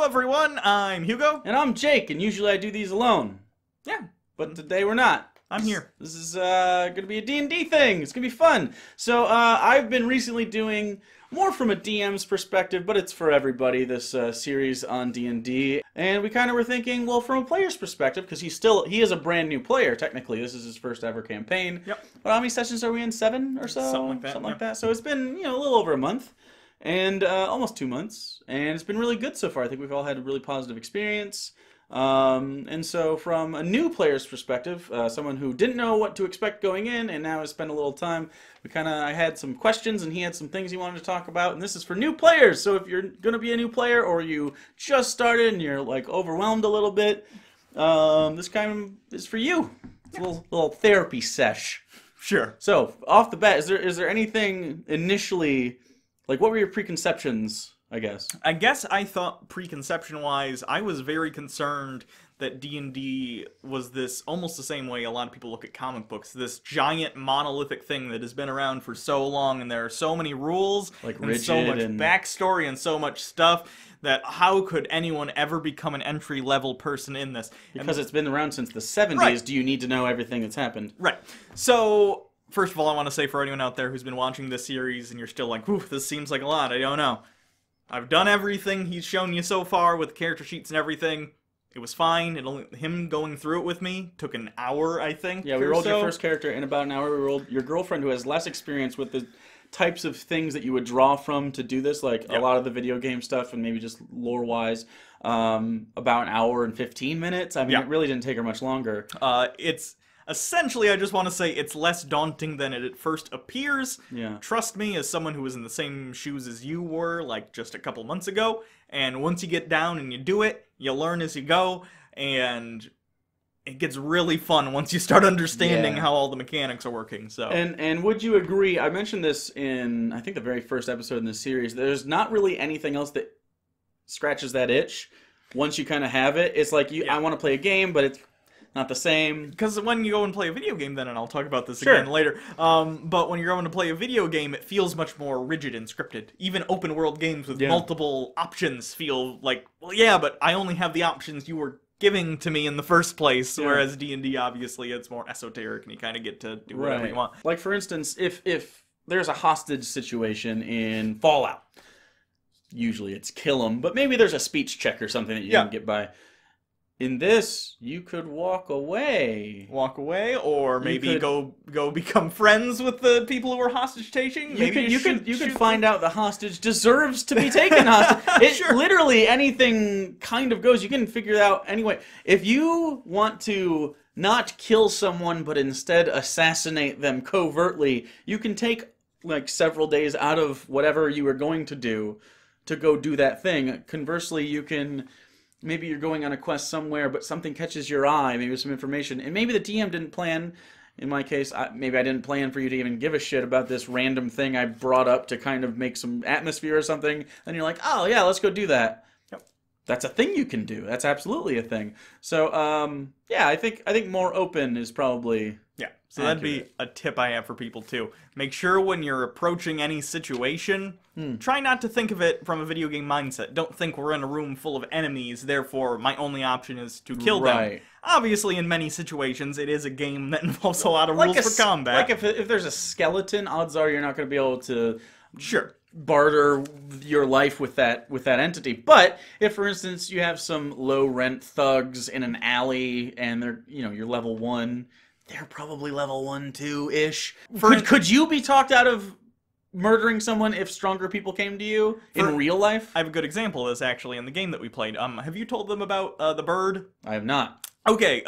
everyone, I'm Hugo. And I'm Jake, and usually I do these alone. Yeah. But today we're not. I'm here. This is going to be a D&D thing. It's going to be fun. So I've been recently doing more from a DM's perspective, but it's for everybody, this series on D&D. And we kind of were thinking, well, from a player's perspective, because he is a brand new player, technically. This is his first ever campaign. Yep. But how many sessions are we in? 7 or so? Something like that. So it's been, a little over a month. And almost 2 months. And it's been really good so far. I think we've all had a really positive experience. And so from a new player's perspective, someone who didn't know what to expect going in and now has spent a little time, I had some questions and he had some things he wanted to talk about, and this is for new players. So if you're going to be a new player or you just started and you're like overwhelmed a little bit, this kind of is for you. It's a little therapy sesh. Sure. So off the bat, is there anything initially, like what were your preconceptions, I guess? I guess I thought preconception-wise, I was very concerned that D&D was this, almost the same way a lot of people look at comic books, this giant monolithic thing that has been around for so long, and there are so many rules, like and so much backstory, and so much stuff, that how could anyone ever become an entry-level person in this? Because it's been around since the 70s, right. Do you need to know everything that's happened? Right. So, first of all, I want to say for anyone out there who's been watching this series, and you're still like, whew, this seems like a lot, I don't know. I've done everything he's shown you so far with character sheets and everything. It was fine. Him going through it with me took an hour, I think. Yeah, we rolled your first character in about an hour. We rolled your girlfriend, who has less experience with the types of things that you would draw from to do this, like a lot of the video game stuff and maybe just lore-wise, about an hour and 15 minutes. I mean, it really didn't take her much longer. Essentially, I just want to say it's less daunting than it at first appears. Yeah. Trust me, as someone who was in the same shoes as you were, like, just a couple months ago. And once you get down and you do it, you learn as you go. And it gets really fun once you start understanding how all the mechanics are working. So. And would you agree, I mentioned this in, I think, the very first episode in this series, there's not really anything else that scratches that itch. Once you kind of have it, it's like, I want to play a game, but it's not the same. Because when you go and play a video game then, and I'll talk about this again later, but when you're going to play a video game, it feels much more rigid and scripted. Even open world games with multiple options feel like, well, yeah, but I only have the options you were giving to me in the first place, whereas D&D, obviously, it's more esoteric, and you kind of get to do whatever you want. Like, for instance, if there's a hostage situation in Fallout, usually it's kill 'em, but maybe there's a speech check or something that you can get by. In this, you could walk away. Walk away, or maybe go become friends with the people who are hostage taking. You could find out the hostage deserves to be taken hostage. Literally anything kind of goes. You can figure it out anyway. If you want to not kill someone, but instead assassinate them covertly, you can take like several days out of whatever you were going to do to go do that thing. Conversely, you can. Maybe you're going on a quest somewhere, but something catches your eye, maybe some information, and maybe the DM didn't plan, in my case, maybe I didn't plan for you to even give a shit about this random thing I brought up to kind of make some atmosphere or something, and you're like, oh yeah, let's go do that. Yep. That's a thing you can do. That's absolutely a thing. So, yeah, I think more open is probably... Yeah, so that'd be a tip I have for people, too. Make sure when you're approaching any situation, try not to think of it from a video game mindset. Don't think we're in a room full of enemies, therefore my only option is to kill them. Obviously, in many situations, it is a game that involves a lot of rules for combat. Like if there's a skeleton, odds are you're not going to be able to... barter your life with that entity. But if, for instance, you have some low-rent thugs in an alley and they're, you're level 1... They're probably level 1, 2-ish. Could you be talked out of murdering someone if stronger people came to you in real life? I have a good example of this, actually, in the game that we played. Have you told them about the bird? I have not. Okay,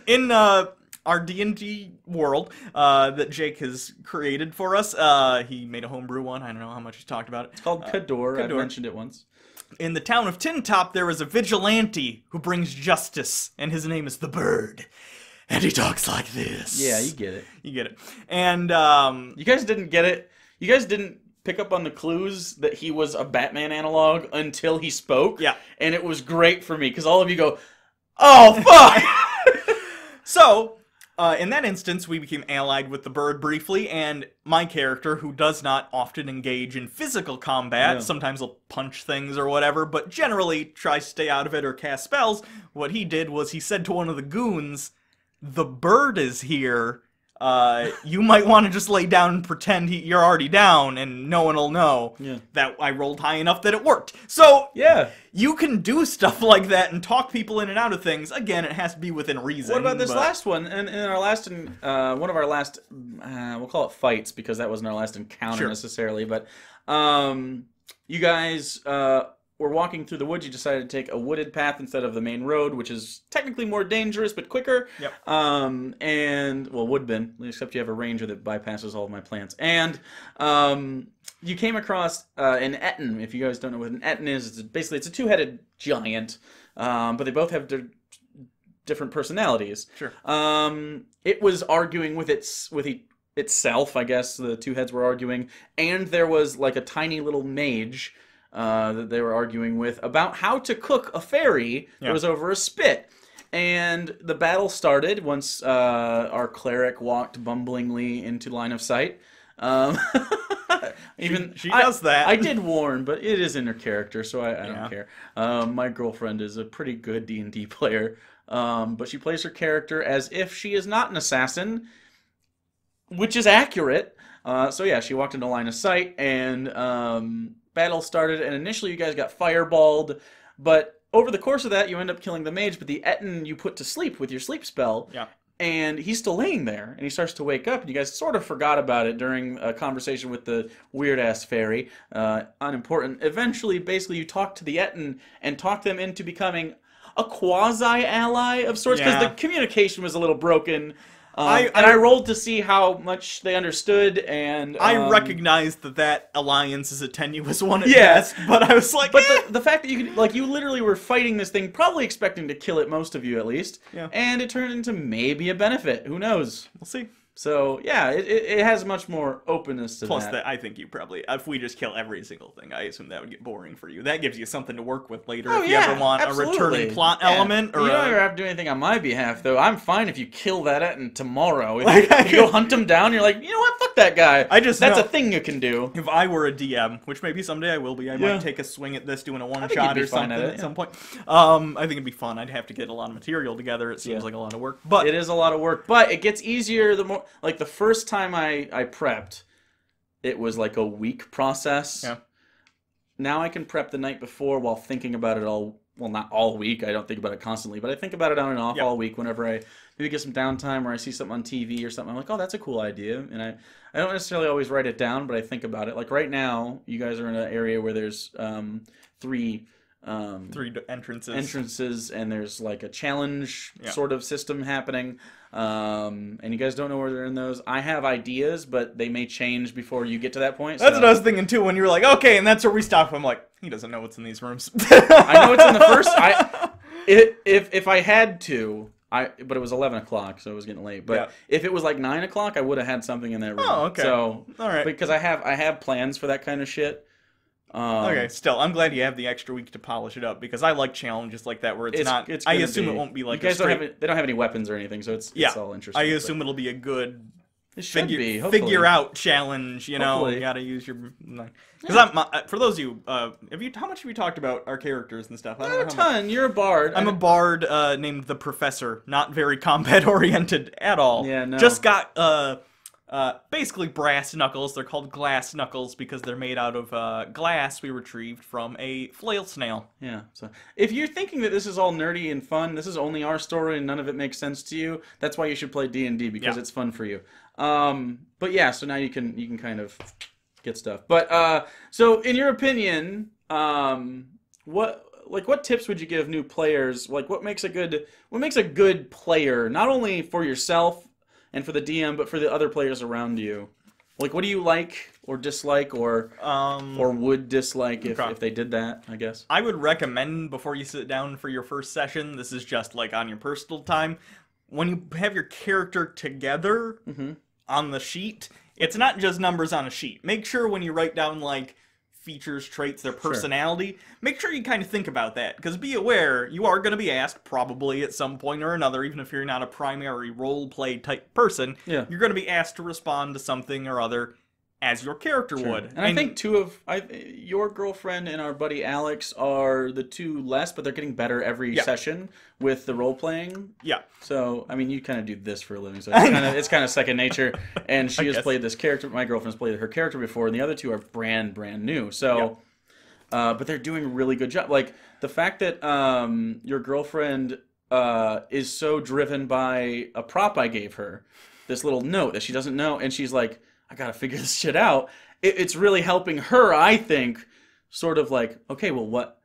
in our D&D world that Jake has created for us, he made a homebrew one. I don't know how much he's talked about it. It's called Cador. I've mentioned it once. In the town of Tin Top, there is a vigilante who brings justice, and his name is the Bird. And he talks like this. Yeah, you get it. You get it. And, you guys didn't get it? You guys didn't pick up on the clues that he was a Batman analog until he spoke? Yeah. And it was great for me, because all of you go, oh, fuck! So, In that instance, we became allied with the bird briefly, and my character, who does not often engage in physical combat, sometimes he'll punch things or whatever, but generally tries to stay out of it or cast spells, what he did was he said to one of the goons, "The bird is here. You might want to just lay down and pretend you're already down, and no one will know that I rolled high enough that it worked." So, you can do stuff like that and talk people in and out of things. Again, it has to be within reason. What about this last one? In our last, one of our last, we'll call it fights, because that wasn't our last encounter necessarily, but you guys were walking through the woods. You decided to take a wooded path instead of the main road, which is technically more dangerous but quicker. Yep. And, well, would have been, except you have a ranger that bypasses all of my plans. And you came across an Etten. If you guys don't know what an Etten is, basically it's a two-headed giant, but they both have different personalities. Sure. It was arguing with itself, I guess. The two heads were arguing, and there was like a tiny little mage that they were arguing with about how to cook a fairy that was over a spit. And the battle started once our cleric walked bumblingly into line of sight. She does that. I did warn, but it is in her character, so I don't care. My girlfriend is a pretty good D&D player, but she plays her character as if she is not an assassin, which is accurate. So yeah, she walked into line of sight, and battle started, and initially you guys got fireballed, but over the course of that, you end up killing the mage, but the Etten you put to sleep with your sleep spell, and he's still laying there, and he starts to wake up, and you guys sort of forgot about it during a conversation with the weird-ass fairy. Unimportant. Eventually, basically, you talk to the Etten and talk them into becoming a quasi-ally of sorts, because the communication was a little broken. I rolled to see how much they understood, and I recognized that alliance is a tenuous one at best, but I was like, but the fact that you literally were fighting this thing, probably expecting to kill it, most of you at least, and it turned into maybe a benefit. Who knows? We'll see. So, yeah, it has much more openness to Plus, that. I think you probably, if we just kill every single thing, I assume that would get boring for you. That gives you something to work with later if you ever want a returning plot element. Or you don't ever have to do anything on my behalf, though. I'm fine if you kill that Etten tomorrow. If you go hunt him down, you're like, you know what, fuck that guy. That's a thing you can do. If I were a DM, which maybe someday I will be, I might take a swing at this, doing a one-shot or something at some point. I think it'd be fun. I'd have to get a lot of material together. It seems like a lot of work. But it is a lot of work, but it gets easier the more, like the first time I prepped, it was like a week process. Yeah. Now I can prep the night before while thinking about it all. Well, not all week. I don't think about it constantly, but I think about it on and off all week whenever I maybe get some downtime or I see something on TV or something. I'm like, oh, that's a cool idea. And I don't necessarily always write it down, but I think about it. Like right now, you guys are in an area where there's three entrances, and there's like a challenge sort of system happening, and you guys don't know where they're in those. I have ideas, but they may change before you get to that point. That's what I was thinking too when you were like, okay, and that's where we stop. I'm like, he doesn't know what's in these rooms. I know it's in the first. If I had to, but it was 11 o'clock, so it was getting late. But if it was like 9 o'clock, I would have had something in that room. Oh, okay. So all right, because I have plans for that kind of shit. Okay, still, I'm glad you have the extra week to polish it up, because I like challenges like that where it's not. I assume it won't be like you guys they don't have any weapons or anything, so it's all interesting. I assume it'll be a good figure out challenge. You know, you gotta use your. Because for those of you, how much have you talked about our characters and stuff? Not a ton. You're a bard. I'm a bard named the Professor. Not very combat oriented at all. Yeah, no. Just got basically brass knuckles. They're called glass knuckles because they're made out of glass we retrieved from a flail snail. Yeah. So if you're thinking that this is all nerdy and fun, this is only our story and none of it makes sense to you, that's why you should play D&D, because it's fun for you. But yeah, so now you can kind of get stuff. But so in your opinion, what tips would you give new players? Like what makes a good player, not only for yourself and for the DM, but for the other players around you? Like, what do you like or dislike or would dislike if they did that, I guess? I would recommend, before you sit down for your first session, this is just like on your personal time, when you have your character together on the sheet, it's not just numbers on a sheet. Make sure when you write down like features, traits, their personality, make sure you kind of think about that. Because be aware, you are going to be asked, probably at some point or another, even if you're not a primary role-play type person, you're going to be asked to respond to something or other as your character would. And I think your girlfriend and our buddy Alex are the two less, but they're getting better every session with the role-playing. Yeah. So, I mean, you kind of do this for a living, so it's kind of second nature. And she has played this character. My girlfriend's played her character before, and the other two are brand new. So, but they're doing a really good job. Like, the fact that your girlfriend is so driven by a prop I gave her, this little note that she doesn't know, and she's like, I gotta figure this shit out. It's really helping her, I think, sort of like, okay, well, what?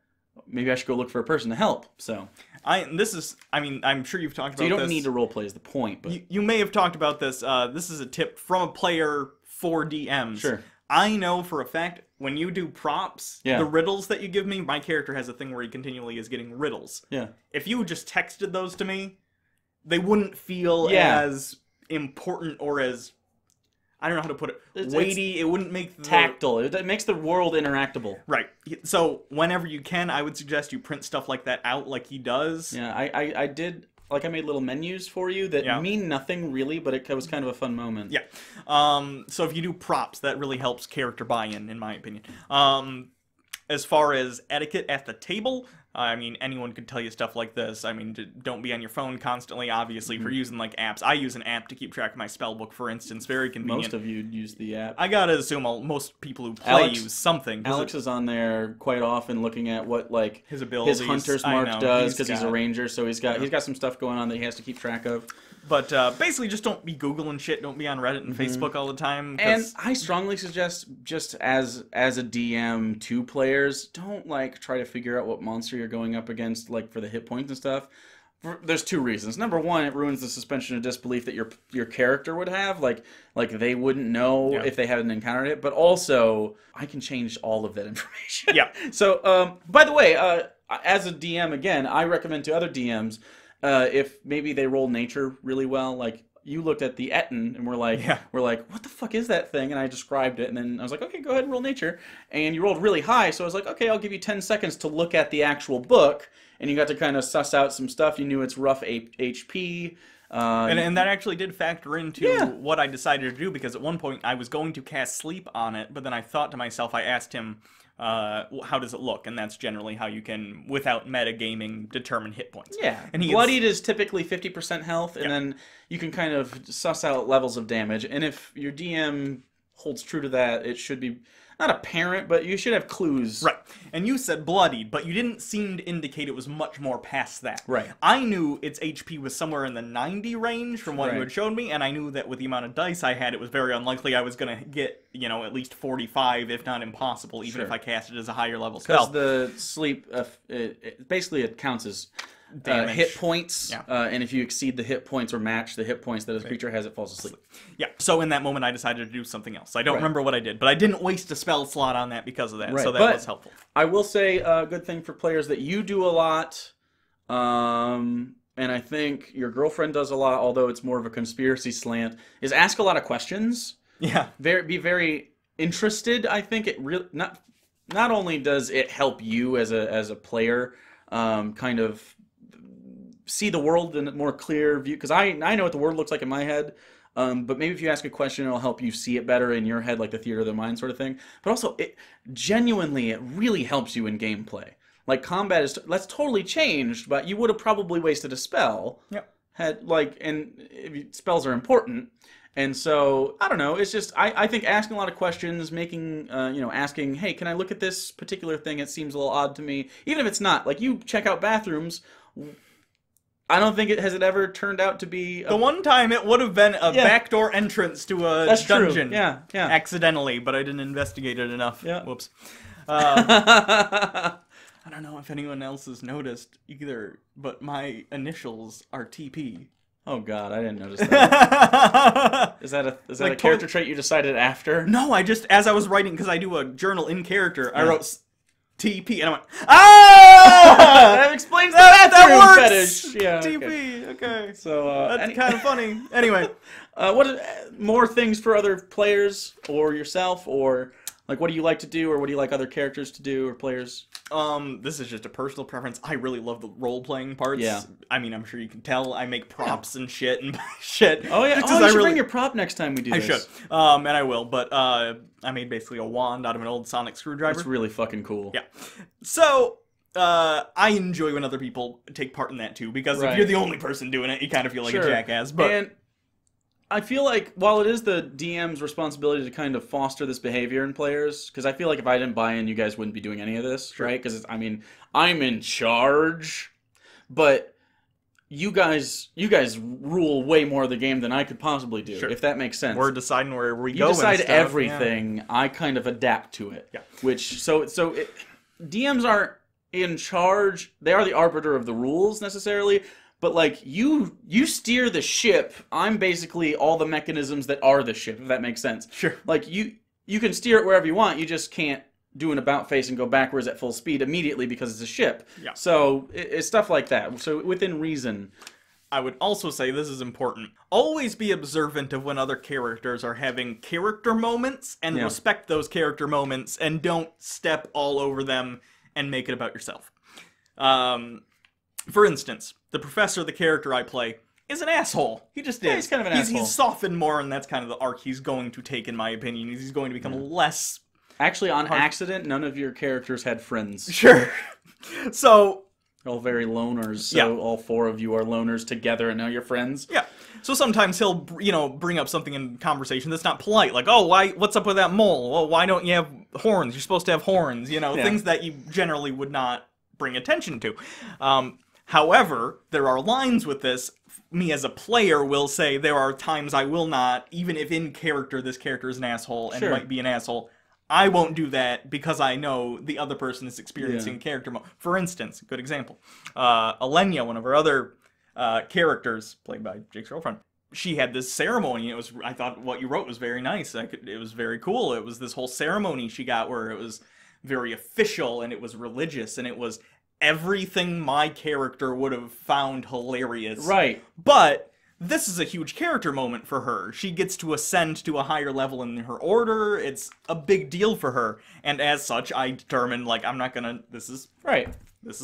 Maybe I should go look for a person to help. So, I'm sure you've talked about this. So you don't need to roleplay is the point, but you may have talked about this. This is a tip from a player for DMs. Sure. I know for a fact when you do props, the riddles that you give me, my character has a thing where he continually is getting riddles. Yeah. If you just texted those to me, they wouldn't feel as important or as, I don't know how to put it, weighty. It wouldn't make tactile. It makes the world interactable. Right. So whenever you can, I would suggest you print stuff like that out like he does. Yeah, I did. Like, I made little menus for you that mean nothing really, but it was kind of a fun moment. Yeah. So if you do props, that really helps character buy-in, in my opinion. As far as etiquette at the table, I mean, anyone could tell you stuff like this. I mean, don't be on your phone constantly, obviously, for using, like, apps. I use an app to keep track of my spell book, for instance. Very convenient. Most of you use the app. I gotta assume most people who play use something. Alex is on there quite often looking at what, like, his abilities, his Hunter's Mark does, because he's a ranger, so he's got some stuff going on that he has to keep track of. But basically, just don't be Googling shit. Don't be on Reddit and Facebook all the time. And I strongly suggest, just as a DM to players, don't like try to figure out what monster you're going up against, like for the hit points and stuff. There's two reasons. Number one, it ruins the suspension of disbelief that your character would have. Like they wouldn't know if they hadn't encountered it. But also, I can change all of that information. Yeah. So, by the way, as a DM, again, I recommend to other DMs. If maybe they roll nature really well, like you looked at the Etten and we're like, what the fuck is that thing? And I described it, and then I was like, okay, go ahead and roll nature. And you rolled really high, so I was like, okay, I'll give you 10 seconds to look at the actual book, and you got to kind of suss out some stuff. You knew it's rough HP. And that actually did factor into what I decided to do, because at one point I was going to cast sleep on it, but then I thought to myself, I asked him, how does it look? And that's generally how you can, without metagaming, determine hit points. Yeah. And Bloodied is typically 50% health, and then you can kind of suss out levels of damage. And if your DM holds true to that, it should be not apparent, but you should have clues. Right. And you said bloodied, but you didn't seem to indicate it was much more past that. Right. I knew its HP was somewhere in the 90 range from what you had showed me, and I knew that with the amount of dice I had, it was very unlikely I was going to get, at least 45, if not impossible, even if I cast it as a higher level spell. Because the sleep, basically it counts as hit points, and if you exceed the hit points or match the hit points that a creature has, it falls asleep. Yeah, so in that moment I decided to do something else. I don't remember what I did, but I didn't waste a spell slot on that because of that, so that was helpful. I will say a good thing for players that you do a lot, and I think your girlfriend does a lot, although it's more of a conspiracy slant, is ask a lot of questions. Yeah. Be very interested. I think it really not only does it help you as a player kind of see the world in a more clear view, because I know what the world looks like in my head, but maybe if you ask a question, it'll help you see it better in your head, like the theater of the mind sort of thing. But also, it really helps you in gameplay. Like, combat that's totally changed, but you would have probably wasted a spell. Yep. And spells are important. And so, I don't know, it's just, I think asking a lot of questions, asking, hey, can I look at this particular thing? It seems a little odd to me. Even if it's not. Like, you check out bathrooms, I don't think has it ever turned out to be... The one time it would have been a backdoor entrance to a dungeon. True. Yeah. Accidentally, but I didn't investigate it enough. Yeah. Whoops. I don't know if anyone else has noticed either, but my initials are TP. Oh God, I didn't notice that. Is that a character trait you decided after? No, as I was writing, because I do a journal in character, I wrote TP, and I went, ah! That explains the bathroom fetish. Yeah, TP, okay. So, that's kind of funny. Anyway. What more things for other players, or yourself, or Like, what do you like to do, or what do you like other characters to do, or players? This is just a personal preference. I really love the role-playing parts. Yeah. I mean, I'm sure you can tell. I make props and shit and shit. Oh, yeah. Just Oh, you should bring your prop next time we do this. I should. And I will. But I made basically a wand out of an old sonic screwdriver. It's really fucking cool. Yeah. So... I enjoy when other people take part in that too, because if you're the only person doing it, you kind of feel like a jackass. But and I feel like while it is the DM's responsibility to kind of foster this behavior in players, because I feel like if I didn't buy in, you guys wouldn't be doing any of this, right? Because I mean, I'm in charge, but you guys rule way more of the game than I could possibly do, if that makes sense. We're deciding where we go. You decide everything. Yeah. I kind of adapt to it. Yeah. DMs aren't in charge. They are the arbiter of the rules necessarily, but like you steer the ship. I'm basically all the mechanisms that are the ship, if that makes sense. Sure. Like you can steer it wherever you want. You just can't do an about face and go backwards at full speed immediately because it's a ship. Yeah. So it's stuff like that. So within reason. I would also say this is important. Always be observant of when other characters are having character moments and respect those character moments and don't step all over them and make it about yourself. For instance, the professor, the character I play, is an asshole. He just is. Yeah, he's kind of an asshole. He's softened more, and that's kind of the arc he's going to take, in my opinion. He's going to become less... Actually, on accident, none of your characters had friends. Sure. So... all very loners, so all four of you are loners together, and now you're friends. Yeah. So sometimes he'll, bring up something in conversation that's not polite, like, oh, what's up with that mole? Well, why don't you have horns? You're supposed to have horns, things that you generally would not bring attention to. However, there are lines with this. Me as a player will say there are times I will not, even if in character this character is an asshole and might be an asshole, I won't do that because I know the other person is experiencing character mode. For instance, good example, Alenia, one of our other characters, played by Jake's girlfriend, she had this ceremony. I thought what you wrote was very nice. It was very cool. It was this whole ceremony she got where it was very official and it was religious and it was everything my character would have found hilarious. Right. But this is a huge character moment for her. She gets to ascend to a higher level in her order. It's a big deal for her. And as such, I determined, I'm not gonna... This is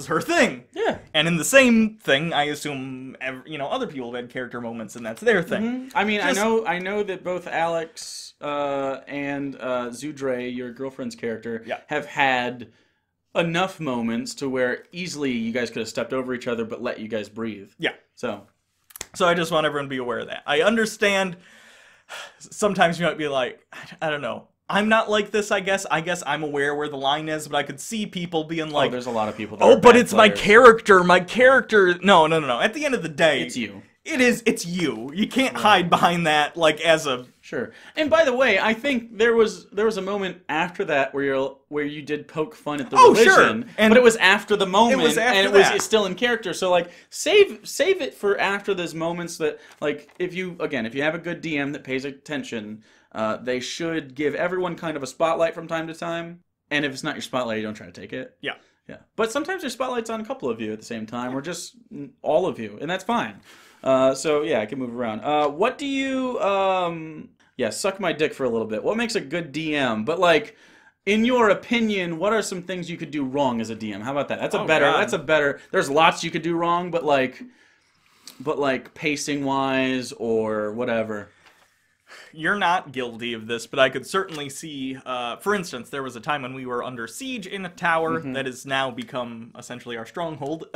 her thing. Yeah. And in the same thing, I assume, other people have had character moments, and that's their thing. Mm-hmm. I mean, I know that both Alex and Zudre, your girlfriend's character, have had enough moments to where easily you guys could have stepped over each other, but let you guys breathe. Yeah. So I just want everyone to be aware of that. I understand sometimes you might be like, I don't know. I'm not like this, I guess. I guess I'm aware where the line is, but I could see people being like... oh, there's a lot of people that are but it's players. my character. My character... No. At the end of the day... it's you. It's you. You can't hide behind that, as a... Sure. And by the way, I think there was a moment after that where you did poke fun at the religion, sure. But it was after the moment, it's still in character. So save it for after those moments that if you have a good DM that pays attention, they should give everyone kind of a spotlight from time to time. And if it's not your spotlight, you don't try to take it. Yeah. Yeah. But sometimes there's spotlights on a couple of you at the same time, or just all of you, and that's fine. So yeah, I can move around. What do you, suck my dick for a little bit. What makes a good DM? But in your opinion, what are some things you could do wrong as a DM? How about that? That's a better, there's lots you could do wrong, but pacing wise or whatever. You're not guilty of this, but I could certainly see, for instance, there was a time when we were under siege in a tower that has now become essentially our stronghold,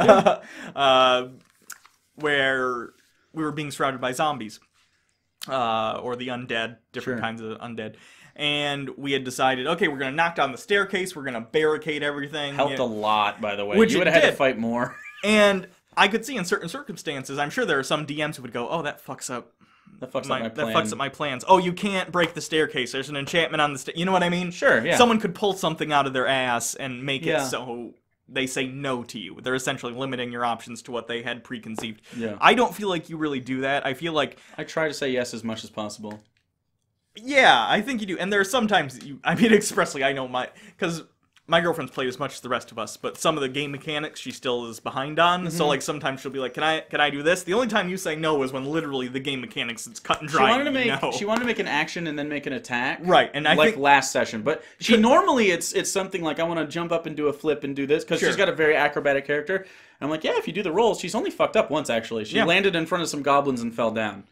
where we were being surrounded by zombies, or the undead, different kinds of undead. And we had decided, okay, we're going to knock down the staircase, we're going to barricade everything. Helped a lot, by the way. Which you would have had to fight more. And I could see in certain circumstances, I'm sure there are some DMs who would go, oh, that fucks up my plans. Oh, you can't break the staircase. There's an enchantment on the you know what I mean? Sure, yeah. Someone could pull something out of their ass and make it so they say no to you. They're essentially limiting your options to what they had preconceived. Yeah. I don't feel like you really do that. I feel like... I try to say yes as much as possible. Yeah, I think you do. And there are sometimes expressly, I know because my girlfriend's played as much as the rest of us, but some of the game mechanics she still is behind on. So like sometimes she'll be like, "Can I do this?" The only time you say no is when literally the game mechanics it's cut and dry. She wanted to make an action and then make an attack. Right, and I think last session, but normally it's something like I want to jump up and do a flip and do this because she's got a very acrobatic character. And I'm like, yeah, if you do the rolls, she's only fucked up once actually. She landed in front of some goblins and fell down,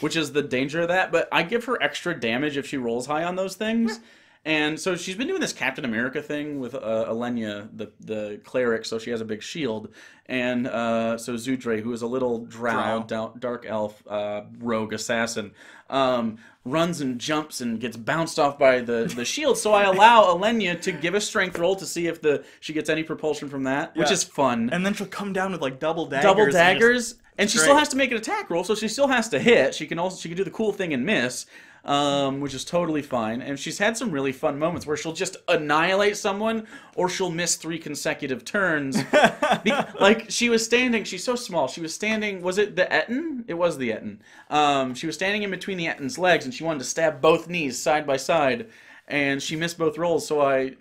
which is the danger of that. But I give her extra damage if she rolls high on those things. Yeah. And so she's been doing this Captain America thing with Elenia, the cleric, so she has a big shield. And so Zudre, who is a little drow. Dark elf, rogue assassin, runs and jumps and gets bounced off by the shield. So I allow Elenia to give a strength roll to see if she gets any propulsion from that, which is fun. And then she'll come down with like double daggers. And she still has to make an attack roll, so she still has to hit. She can do the cool thing and miss. Which is totally fine. And she's had some really fun moments where she'll just annihilate someone or she'll miss 3 consecutive turns. Like, she was standing, she's so small, she was standing, was it the Etten? It was the Etten. She was standing in between the Etten's legs and she wanted to stab both knees side by side. And she missed both rolls, so I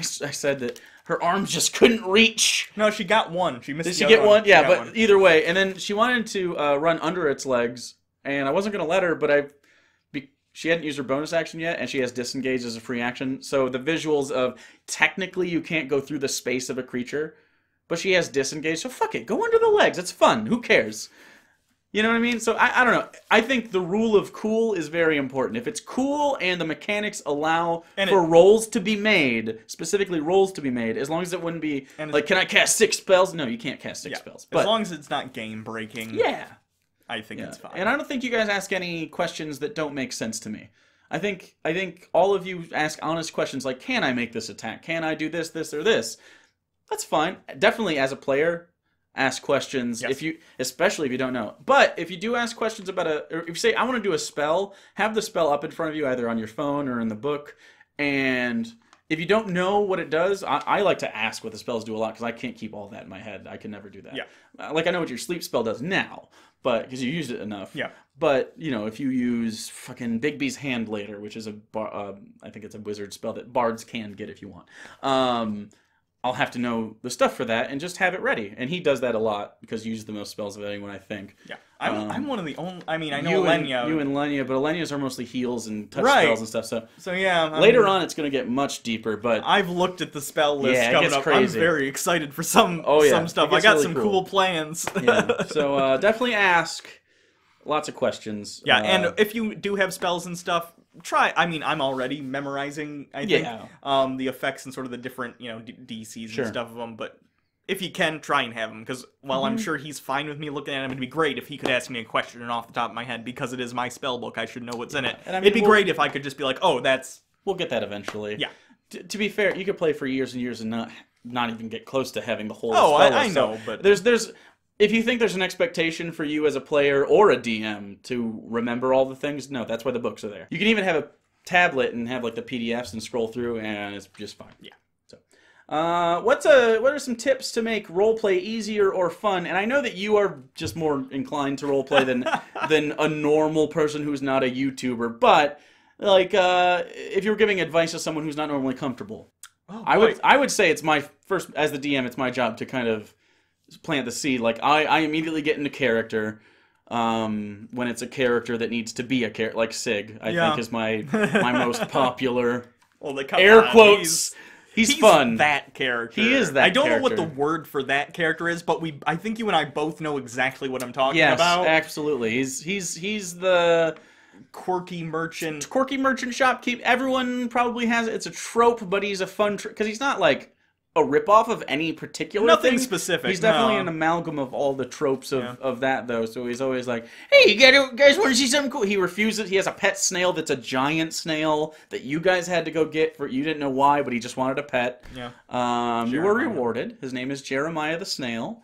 said that her arms just couldn't reach. No, she got one. She missed. Did she get one? Yeah, but either way. And then she wanted to run under its legs, and I wasn't going to let her, but she hadn't used her bonus action yet, and she has disengage as a free action. So the visuals of technically you can't go through the space of a creature, but she has disengage. So fuck it, go under the legs. It's fun. Who cares? You know what I mean? So I don't know. I think the rule of cool is very important. If it's cool and the mechanics allow for rolls to be made, specifically rolls to be made, as long as it wouldn't be like, can I cast 6 spells? No, you can't cast 6 spells. But as long as it's not game breaking. Yeah. I think it's fine. And I don't think you guys ask any questions that don't make sense to me. I think all of you ask honest questions like, can I make this attack? Can I do this, this, or this? That's fine. Definitely as a player, ask questions especially if you don't know. But if you do ask questions about or if you say, I want to do a spell, have the spell up in front of you either on your phone or in the book. And if you don't know what it does, I like to ask what the spells do a lot because I can't keep all that in my head. I can never do that. Yeah. Like I know what your sleep spell does now, but because you used it enough. Yeah. But you know, if you use fucking Bigby's Hand later, which is I think it's a wizard spell that bards can get if you want. I'll have to know the stuff for that and just have it ready. And he does that a lot because you use the most spells of anyone, I think. Yeah. I'm one of the only... I mean, I know Elenia. You and Elenia, but Elenia's are mostly heals and touch spells and stuff. So yeah. Later on, it's going to get much deeper, but... I've looked at the spell list coming up. Crazy. I'm very excited for some stuff. I got really some cool plans. Yeah. So definitely ask. Lots of questions. Yeah, and if you do have spells and stuff, try. I mean, I'm already memorizing, I think, the effects and sort of the different, DCs and stuff of them, but if you can, try and have them, because while I'm sure he's fine with me looking at him, it'd be great if he could ask me a question and off the top of my head, because it is my spell book, I should know what's in it. And I mean, it'd be great if I could just be like, oh, that's... We'll get that eventually. Yeah. To be fair, you could play for years and years and not even get close to having the whole spell list. I know, but... There's if you think there's an expectation for you as a player or a DM to remember all the things, no, that's why the books are there. You can even have a tablet and have like the PDFs and scroll through, and it's just fine. Yeah. So, what are some tips to make roleplay easier or fun? And I know that you are just more inclined to roleplay than a normal person who's not a YouTuber, but like if you're giving advice to someone who's not normally comfortable, I would say it's my first as the DM. It's my job to kind of plant the seed. Like I immediately get into character when it's a character that needs to be a character, like Sig. I think is my most popular. Well, air quotes. He's fun. That character. He is that. I don't know what the word for that character is, but I think you and I both know exactly what I'm talking about. Yes, absolutely. He's the quirky merchant shopkeep. Everyone probably has it. It's a trope, but he's a fun because he's not like a ripoff of any particular Nothing specific. He's definitely an amalgam of all the tropes of that, though. So he's always like, hey, you guys want to see something cool? He refuses. He has a pet snail that's a giant snail that you guys had to go get. You didn't know why, but he just wanted a pet. Yeah. You were rewarded. His name is Jeremiah the Snail.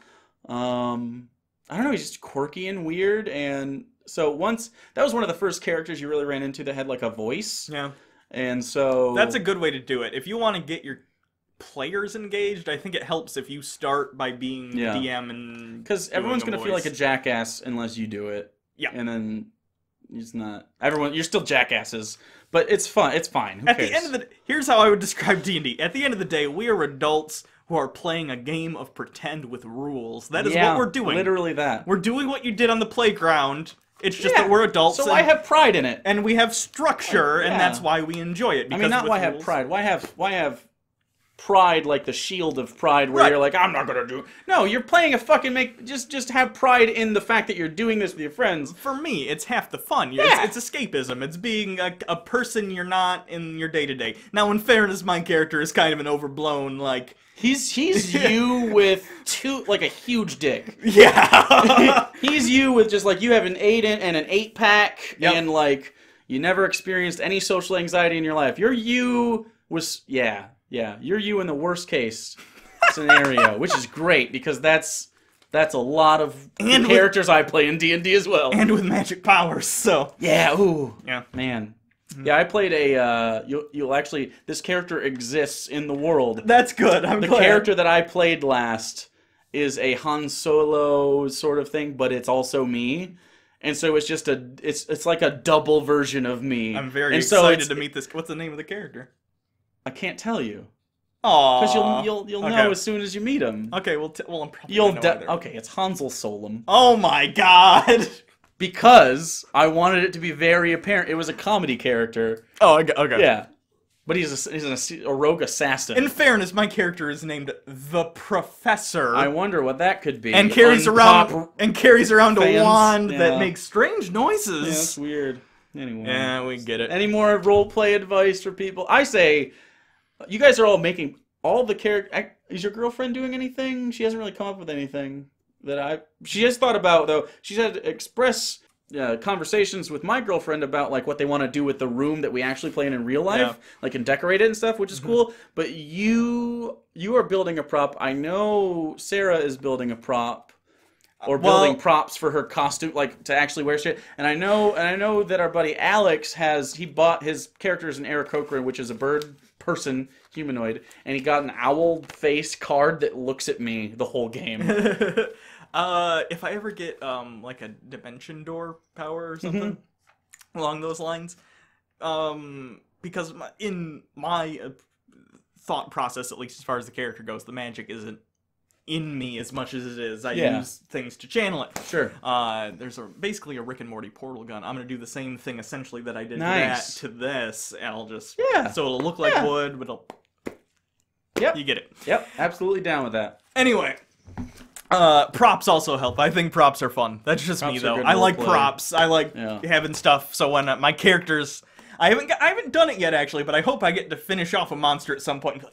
I don't know. He's just quirky and weird. And so that was one of the first characters you really ran into that had like a voice. Yeah. And so... That's a good way to do it. If you want to get your players engaged, I think it helps if you start by being DM and because everyone's going to feel like a jackass unless you do it. Yeah. And then He's not. Everyone, you're still jackasses, but it's fun. It's fine. Who cares? The end of the, here's how I would describe D&D. At the end of the day, we are adults who are playing a game of pretend with rules. That is what we're doing. Literally that. We're doing what you did on the playground. It's just that we're adults. So I have pride in it, and we have structure, and that's why we enjoy it. I mean, not why have pride. Why have pride like the shield of pride, where you're like, I'm not gonna do. No, you're playing a fucking just have pride in the fact that you're doing this with your friends. For me, it's half the fun. It's escapism. It's being a person you're not in your day-to-day. Now, in fairness, my character is kind of an overblown, like... He's you with a huge dick. Yeah. He's you with just, like, you have an 8 and an 8-pack, and, like, you never experienced any social anxiety in your life. You're you with... Yeah, you're you in the worst case scenario, which is great, because that's a lot of characters I play in D&D as well. And with magic powers, so... Yeah, ooh. Yeah. Man. Yeah, I played a, you'll actually, this character exists in the world. That's good, I'm glad. The character that I played last is a Han Solo sort of thing, but it's also me. And so it's just it's like a double version of me. I'm very excited to meet this. What's the name of the character? I can't tell you. Aww. Because you'll know as soon as you meet him. Okay, well, I'm probably okay, it's Hansel Solem. Oh my god! Because I wanted it to be very apparent. It was a comedy character. Oh, okay. Yeah. But he's a rogue assassin. In fairness, my character is named the Professor. I wonder what that could be. And carries around a wand that makes strange noises. Yeah, that's weird. Anyway. Yeah, we get it. Any more roleplay advice for people? I say, you guys are all making all the character. Is your girlfriend doing anything? She hasn't really come up with anything. She has thought about, though. She's had to express conversations with my girlfriend about like what they want to do with the room that we actually play in real life, like and decorate it and stuff, which is cool. But you are building a prop. I know Sarah is building a prop, or building props for her costume, like to actually wear shit. And I know that our buddy Alex bought his character as an Aarakocra, which is a bird person humanoid, and he got an owl face card that looks at me the whole game. If I ever get like a dimension door power or something along those lines, because in my thought process, at least as far as the character goes, the magic isn't in me as much as it is. I use things to channel it. Sure. There's basically a Rick and Morty portal gun. I'm gonna do the same thing essentially that I did to this, and I'll just so it'll look like wood, but it'll. Yep. You get it. Yep. Absolutely down with that. Anyway. Props also help. I think props are fun. That's just me, though. I like props. I like having stuff. So when my characters, I haven't done it yet actually, but I hope I get to finish off a monster at some point.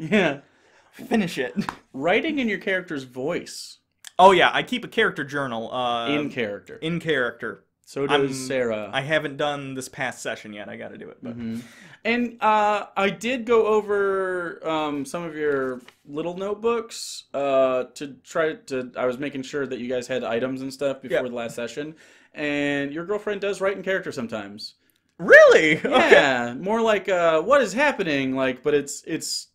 And be like, finish it. Writing in your character's voice. Oh yeah, I keep a character journal. In character. In character. So does Sarah. I haven't done this past session yet. I got to do it. But. And I did go over some of your little notebooks to try to. I was making sure that you guys had items and stuff before the last session. And your girlfriend does write in character sometimes. Really? Yeah. Okay. More like what is happening? Like, but it's.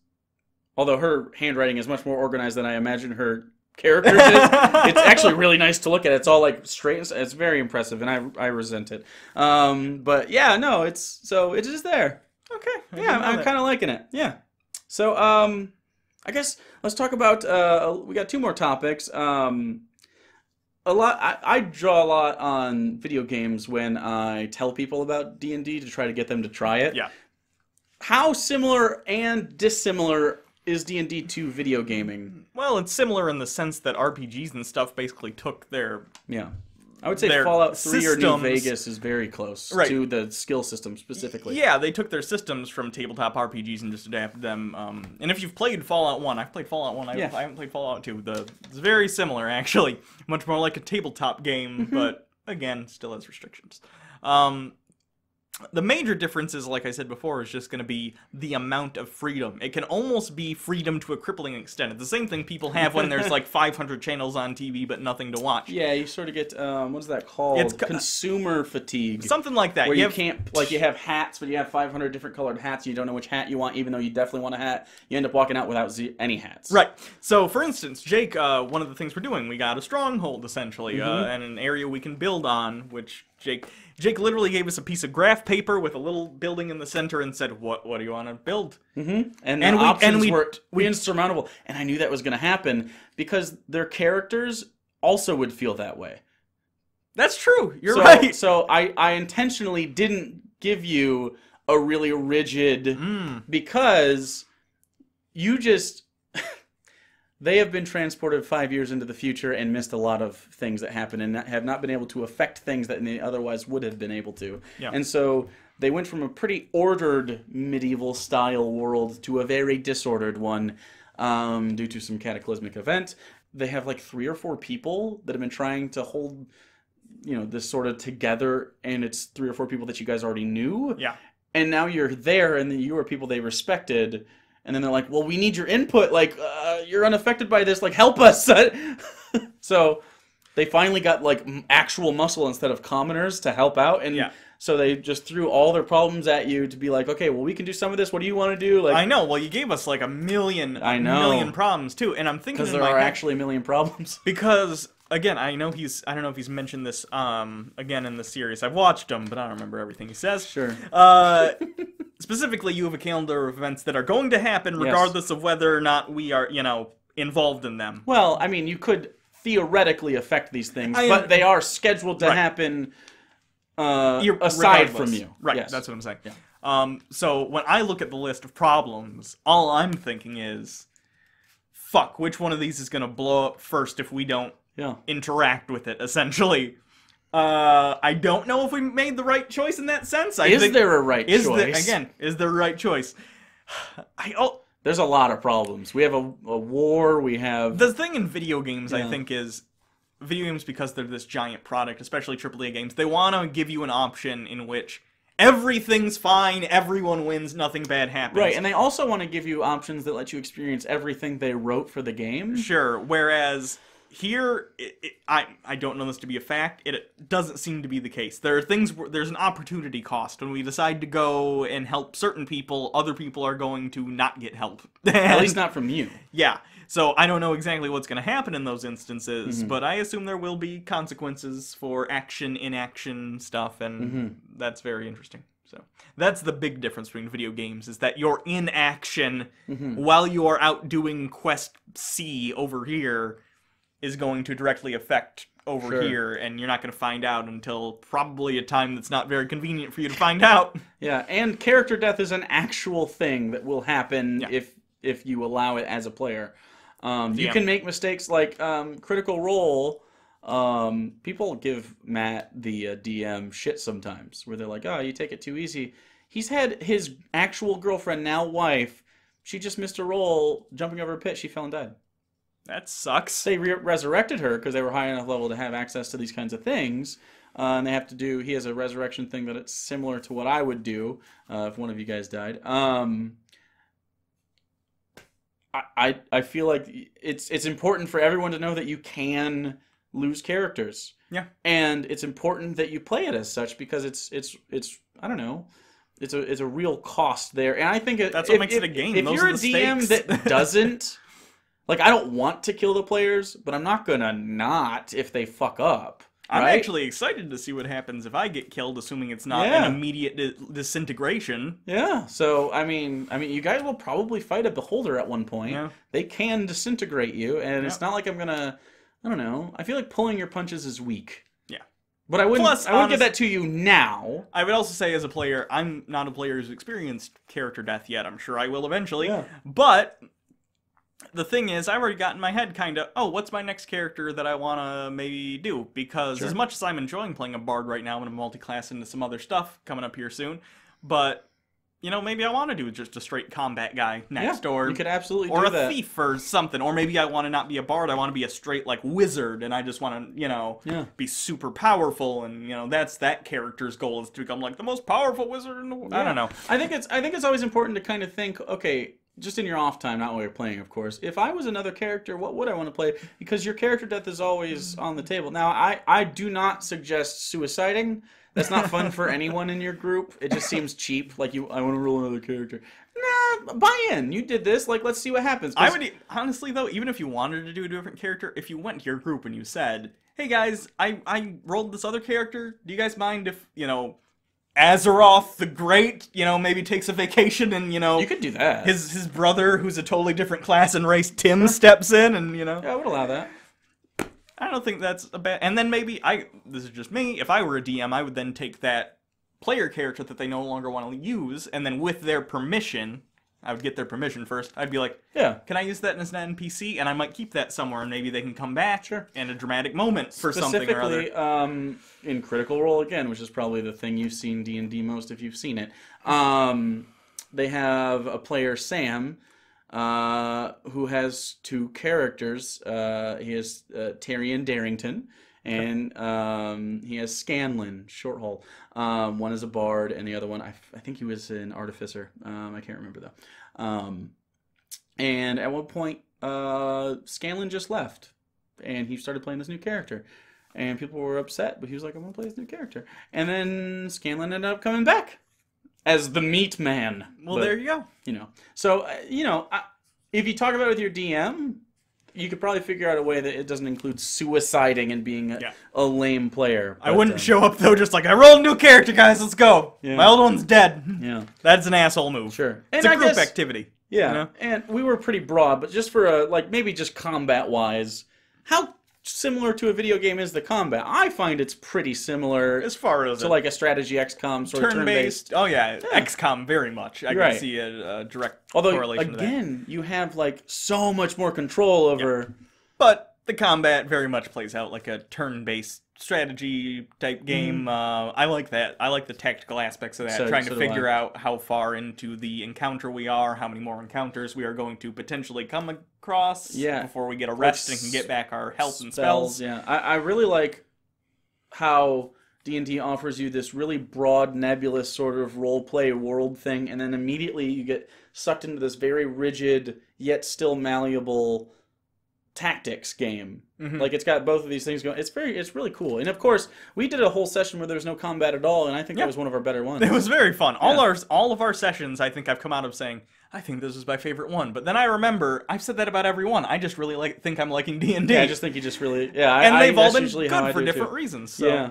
Although her handwriting is much more organized than I imagine her characters is. It's actually really nice to look at. It's all like straight. It's very impressive, and I resent it. But yeah, no, it is there. Okay. Yeah, I'm kind of liking it. Yeah. So, I guess let's talk about. We got 2 more topics. I draw a lot on video games when I tell people about D&D to try to get them to try it. Yeah. How similar and dissimilar is D&D to video gaming? Well, it's similar in the sense that RPGs and stuff basically took their I would say Fallout 3 or New Vegas is very close to the skill system specifically. Yeah, they took their systems from tabletop RPGs and just adapted them. And if you've played Fallout 1, I've played Fallout 1, I haven't played Fallout 2. It's very similar, actually. Much more like a tabletop game, but again, still has restrictions. The major difference is, like I said before, is just going to be the amount of freedom. It can almost be freedom to a crippling extent. It's the same thing people have when there's like 500 channels on TV but nothing to watch. Yeah, you sort of get, what's that called? It's consumer fatigue. Something like that. Where you can't, like you have hats, but you have 500 different colored hats and you don't know which hat you want, even though you definitely want a hat. You end up walking out without any hats. Right. So, for instance, Jake, one of the things we're doing, we got a stronghold, essentially, and an area we can build on, which Jake Jake literally gave us a piece of graph paper with a little building in the center and said, "What do you want to build?" Mm-hmm. And the options were insurmountable. And I knew that was going to happen because their characters also would feel that way. That's true. You're right. So I intentionally didn't give you a really rigid because you just they have been transported 5 years into the future and missed a lot of things that happen and have not been able to affect things that they otherwise would have been able to. Yeah. And so they went from a pretty ordered medieval style world to a very disordered one due to some cataclysmic event. They have like 3 or 4 people that have been trying to hold, this sort of together, and it's 3 or 4 people that you guys already knew. Yeah. And now you're there, and you are people they respected. And then they're like, well, we need your input. Like, you're unaffected by this. Like, help us. So they finally got, like, actual muscle instead of commoners to help out. And so they just threw all their problems at you to be like, okay, well, we can do some of this. What do you want to do? Like, I know. Well, you gave us, like, a million problems, too. And I'm thinking because there are actually a million problems. Because, again, I don't know if he's mentioned this again in the series. I've watched him, but I don't remember everything he says. Sure. Specifically, you have a calendar of events that are going to happen regardless of whether or not we are, involved in them. Well, I mean, you could theoretically affect these things, but they are scheduled to happen aside from you. Right, yes. That's what I'm saying. Yeah. So when I look at the list of problems, all I'm thinking is, fuck, which one of these is going to blow up first if we don't interact with it, essentially. I don't know if we made the right choice in that sense. Is there a right choice? Is there a right choice? There's a lot of problems. We have a war, we have... The thing in video games, I think, is... Video games, because they're this giant product, especially AAA games, they want to give you an option in which everything's fine, everyone wins, nothing bad happens. Right, and they also want to give you options that let you experience everything they wrote for the game. Sure, whereas... Here, I don't know this to be a fact. It doesn't seem to be the case. There are things where there's an opportunity cost. When we decide to go and help certain people, other people are going to not get help. At least not from you. Yeah. So I don't know exactly what's going to happen in those instances, but I assume there will be consequences for action, inaction stuff, and that's very interesting. So that's the big difference between video games, is that you're in action while you are out doing Quest C over here is going to directly affect over here, and you're not going to find out until probably a time that's not very convenient for you to find out. Yeah, and character death is an actual thing that will happen if you allow it as a player. You can make mistakes like Critical Role. People give Matt, the DM, shit sometimes, where they're like, oh, you take it too easy. He's had his actual girlfriend, now wife, she just missed a roll, jumping over a pit, she fell and died. That sucks. They resurrected her because they were high enough level to have access to these kinds of things. And they have to do... He has a resurrection thing that it's similar to what I would do if one of you guys died. I feel like it's important for everyone to know that you can lose characters. Yeah. And it's important that you play it as such because it's I don't know... It's a real cost there. And I think... That's what makes it a game. If you're a DM that doesn't... Like, I don't want to kill the players, but I'm not gonna not if they fuck up. I'm actually excited to see what happens if I get killed, assuming it's not an immediate disintegration. Yeah, so, I mean, you guys will probably fight a beholder at one point. Yeah. They can disintegrate you, and it's not like I'm gonna... I don't know. I feel like pulling your punches is weak. Yeah. But I wouldn't give that to you now. I would also say, as a player, I'm not a player who's experienced character death yet. I'm sure I will eventually. Yeah. But... The thing is, I've already got in my head kind of, what's my next character that I want to maybe do? Because as much as I'm enjoying playing a bard right now, I'm going to multi-class into some other stuff coming up here soon. But, maybe I want to do just a straight combat guy next. Or you could absolutely do that. Or a thief or something. Or maybe I want to not be a bard, I want to be a straight, wizard. And I just want to, be super powerful. And, that's that character's goal, is to become, the most powerful wizard in the world. I don't know. I think it's always important to kind of think, okay... Just in your off time, not while you're playing, of course. If I was another character, what would I want to play? Because your character death is always on the table. Now, I do not suggest suiciding. That's not fun for anyone in your group. It just seems cheap. Like, I want to roll another character. buy in. You did this. Like, let's see what happens. I would honestly though, even if you wanted to do a different character, if you went to your group and you said, "Hey guys, I rolled this other character. Do you guys mind if Azeroth the Great, maybe takes a vacation and, You could do that. His brother, who's a totally different class and race, Tim, steps in and, Yeah, I would allow that. I don't think that's a bad... And then maybe, this is just me, if I were a DM, I would then take that player character that they no longer want to use, and then with their permission... I would get their permission first. I'd be like, yeah, can I use that as an NPC? And I might keep that somewhere, and maybe they can come back in a dramatic moment for something or other. Specifically, in Critical Role, again, which is probably the thing you've seen D&D most if you've seen it, they have a player, Sam, who has 2 characters. He has Tyrion Darrington, and he has Scanlan, Shorthole. One is a bard, and the other one, I think he was an artificer. I can't remember, though. And at one point, Scanlan just left, and he started playing this new character. And people were upset, but he was like, I want to play this new character. And then Scanlan ended up coming back as the meat man. Well, there you go. So, if you talk about it with your DM... You could probably figure out a way that it doesn't include suiciding and being a lame player. But, I wouldn't show up, though, just like, I rolled a new character, guys, let's go. Yeah. My old one's dead. Yeah. That's an asshole move. Sure. It's a group activity. Yeah. And we were pretty broad, but just for, maybe just combat-wise, how similar to a video game is the combat? I find it's pretty similar as far as to, a strategy XCOM sort of turn-based. Oh, yeah. XCOM, very much. I can see a direct correlation to that. Again, you have, so much more control over... Yeah. But the combat very much plays out like a turn-based strategy type game. I like that. I like the tactical aspects of that. Trying to figure out how far into the encounter we are, how many more encounters we are going to potentially come across before we get a rest and can get back our health and spells. Yeah, I really like how D&D offers you this really broad, nebulous sort of role-play world thing, and then immediately you get sucked into this very rigid, yet still malleable tactics game. Mm-hmm. It's got both of these things going. It's really cool. And of course, we did a whole session where there was no combat at all, and I think that was one of our better ones. It was very fun. All of our sessions, I think I've come out of saying, I think this is my favorite one. But then I remember, I've said that about every one. I just really think I'm liking D&D. Yeah, I just think you just really... Yeah, and they've all been good for different reasons. So. Yeah.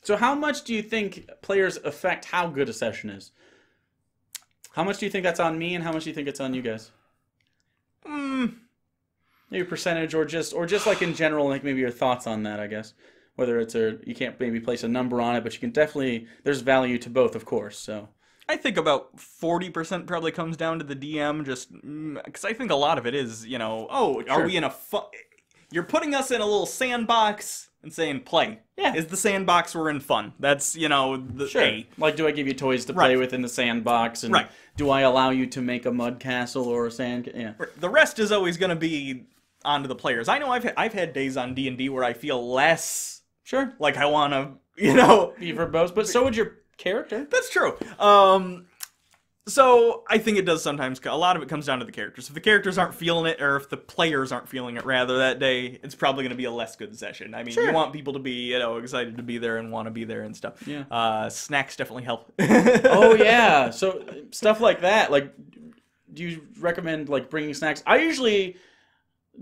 So how much do you think players affect how good a session is? How much do you think that's on me, and how much do you think it's on you guys? Maybe percentage, or just in general, maybe your thoughts on that, I guess. Whether it's you can't maybe place a number on it, but you can definitely, there's value to both, of course, so. I think about 40% probably comes down to the DM, just, because I think a lot of it is, are we in a you're putting us in a little sandbox and saying, play. Yeah. Is the sandbox we're in fun? That's, the A. Do I give you toys to play with in the sandbox? And do I allow you to make a mud castle or a sand... Yeah. The rest is always going to be onto the players. I know I've had days on D&D where I feel less... Sure. Like I want to, be verbose, but so would your character. That's true. So I think it does sometimes. A lot of it comes down to the characters. If the characters aren't feeling it, or if the players aren't feeling it, rather, that day, it's probably going to be a less good session. I mean, you want people to be, excited to be there and want to be there and stuff. Yeah. Snacks definitely help. Oh yeah. So stuff like that. Do you recommend bringing snacks? I usually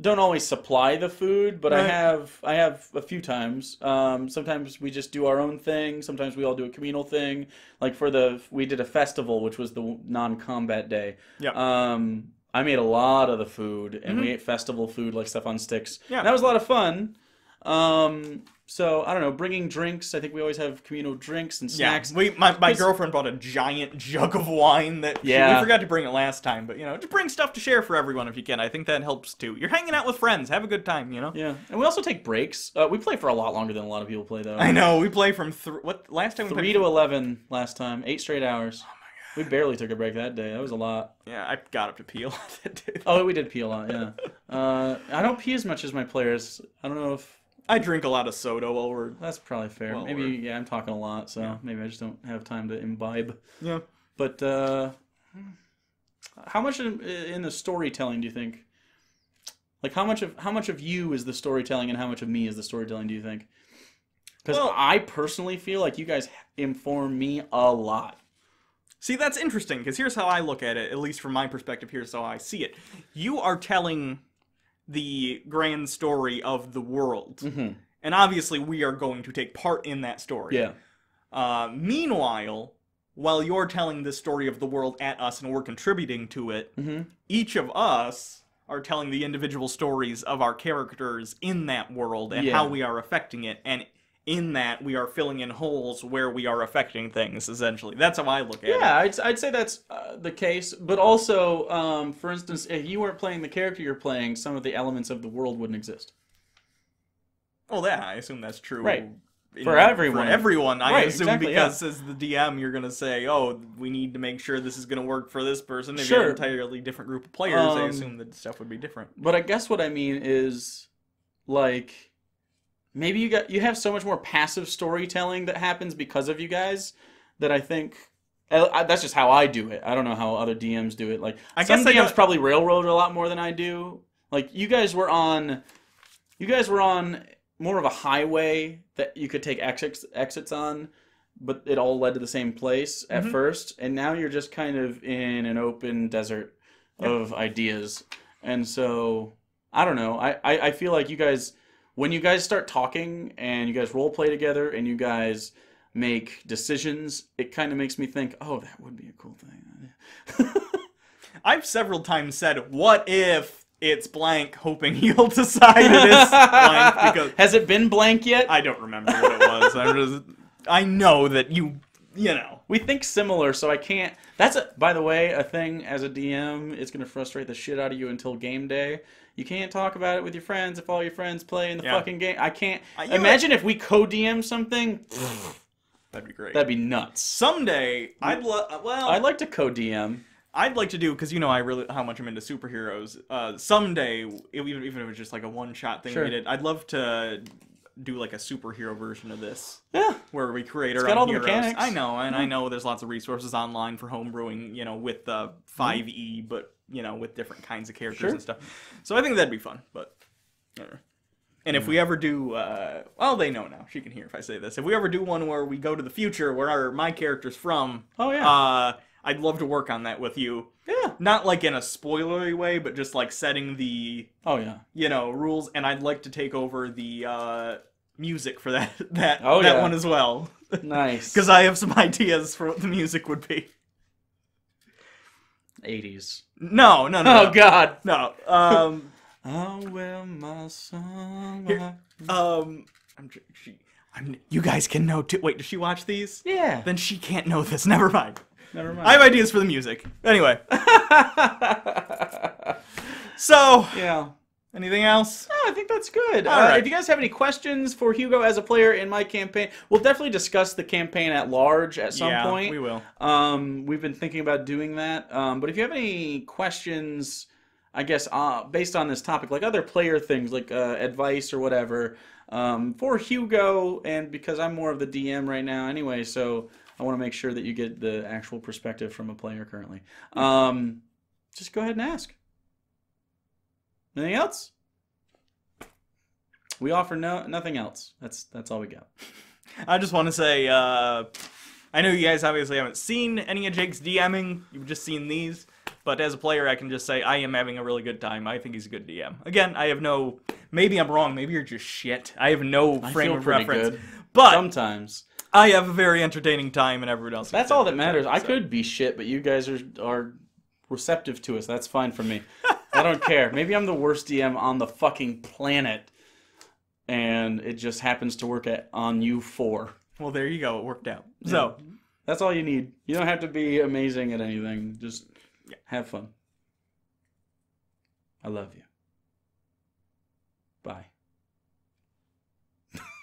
don't always supply the food, but I have a few times. Sometimes we just do our own thing. Sometimes we all do a communal thing. We did a festival, which was the non-combat day. Yeah. I made a lot of the food, and we ate festival food, stuff on sticks. Yeah. And that was a lot of fun. So, I don't know, bringing drinks. I think we always have communal drinks and snacks. Yeah, my girlfriend brought a giant jug of wine that we forgot to bring it last time. But, just bring stuff to share for everyone if you can. I think that helps, too. You're hanging out with friends. Have a good time, Yeah. And we also take breaks. We play for a lot longer than a lot of people play, though. I know. We play from, last time we played? 3 to 11 last time. 8 straight hours. Oh, my God. We barely took a break that day. That was a lot. Yeah, I got up to pee a lot that day. Oh, we did pee a lot, yeah. I don't pee as much as my players. I don't know if... I drink a lot of soda while we're... That's probably fair. Maybe, I'm talking a lot, so maybe I just don't have time to imbibe. Yeah. But, how much in the storytelling do you think? How much of you is the storytelling, and how much of me is the storytelling, do you think? Because I personally feel like you guys inform me a lot. See, that's interesting, because here's how I look at it, at least from my perspective, here's how I see it. You are telling the grand story of the world. Mm-hmm. And obviously, we are going to take part in that story. Yeah. Meanwhile, while you're telling the story of the world at us and we're contributing to it, each of us are telling the individual stories of our characters in that world and how we are affecting it. And in that, we are filling in holes where we are affecting things, essentially. That's how I look at it. Yeah, I'd say that's the case. But also, for instance, if you weren't playing the character you're playing, some of the elements of the world wouldn't exist. Well, yeah, I assume that's true. Right. For everyone. For everyone, I assume, exactly, because as the DM, you're going to say, oh, we need to make sure this is going to work for this person. If you have an entirely different group of players, I assume that stuff would be different. But I guess what I mean is, like, maybe you have so much more passive storytelling that happens because of you guys that I think... that's just how I do it. I don't know how other DMs do it. Like, some DMs probably railroad a lot more than I do. Like, you guys were on more of a highway that you could take exits on, but it all led to the same place at first, and now you're just kind of in an open desert of ideas. And so, I don't know, I feel like you guys, when you guys start talking, and you guys role play together, and you guys make decisions, it kind of makes me think, oh, that would be a cool thing. I've several times said, what if it's blank, hoping he'll decide it is blank. Because has it been blank yet? I don't remember what it was. I know that you know. We think similar, so I can't... That's, by the way, a thing as a DM. It's going to frustrate the shit out of you until game day. You can't talk about it with your friends if all your friends play in the fucking game. I can't... Imagine if we co-DM something. That'd be great. That'd be nuts. Someday, I'd like to co-DM. I'd like to do, because you know how much I'm into superheroes. Someday, even if it was just like a one-shot thing we did, I'd love to do like a superhero version of this. Yeah. Where we create our own heroes. Mechanics. I know, and I know there's lots of resources online for homebrewing, you know, with 5e, but, you know, with different kinds of characters and stuff. So I think that'd be fun, but... And if we ever do, well, they know now. She can hear if I say this. If we ever do one where we go to the future, where my character's from... Oh, yeah. I'd love to work on that with you. Yeah. Not like in a spoilery way, but just like setting the... Oh, yeah. You know, rules, and I'd like to take over the music for that one as well. Nice. Because I have some ideas for what the music would be. 80s. No. Oh, God. No. I'll wear my song. You guys can know too. Wait, does she watch these? Yeah. Then she can't know this. Never mind. I have ideas for the music. Anyway. So. Yeah. Anything else? No, I think that's good. All right. If you guys have any questions for Hugo as a player in my campaign, we'll definitely discuss the campaign at large at some point. Yeah, we will. We've been thinking about doing that. But if you have any questions, I guess, based on this topic, like other player things, like advice or whatever, for Hugo, and because I'm more of the DM right now anyway, so I want to make sure that you get the actual perspective from a player currently. Just go ahead and ask. Anything else? We offer nothing else. That's all we got. I just want to say, I know you guys obviously haven't seen any of Jake's DMing. You've just seen these. But as a player, I can just say I am having a really good time. I think he's a good DM. Again, I have no... Maybe I'm wrong. Maybe you're just shit. I have no frame of reference. Good. But sometimes I have a very entertaining time, and everyone else... That's all that matters. I could be shit, but you guys are receptive to us. That's fine for me. I don't care. Maybe I'm the worst DM on the fucking planet, and it just happens to work on you 4. Well, there you go. It worked out. Yeah. So that's all you need. You don't have to be amazing at anything. Just have fun. I love you. Bye.